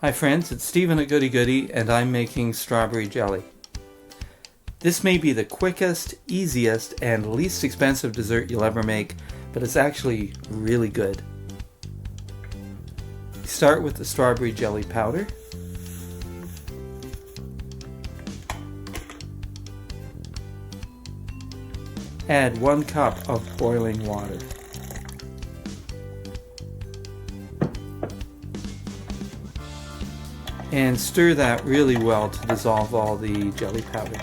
Hi friends, it's Stephen at Goodie Goodie and I'm making strawberry jelly. This may be the quickest, easiest, and least expensive dessert you'll ever make, but it's actually really good. Start with the strawberry jelly powder. Add 1 cup of boiling water. And stir that really well to dissolve all the jelly powder.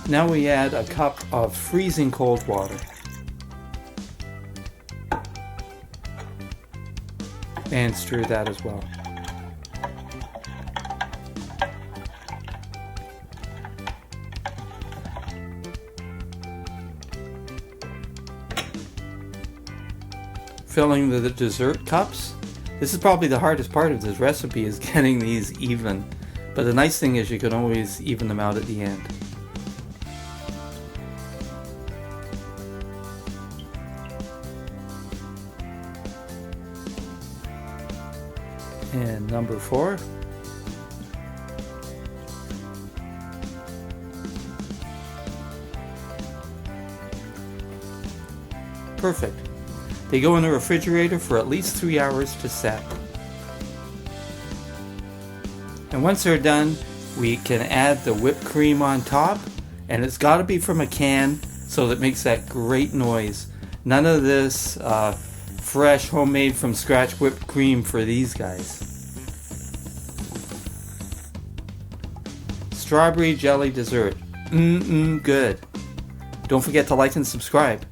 Now we add a cup of freezing cold water. And stir that as well. Filling the dessert cups. This is probably the hardest part of this recipe, is getting these even. But the nice thing is you can always even them out at the end. And number 4. Perfect. They go in the refrigerator for at least 3 hours to set. And once they're done, we can add the whipped cream on top, and it's got to be from a can so that it makes that great noise. None of this fresh, homemade from scratch whipped cream for these guys. Strawberry jelly dessert. Good. Don't forget to like and subscribe.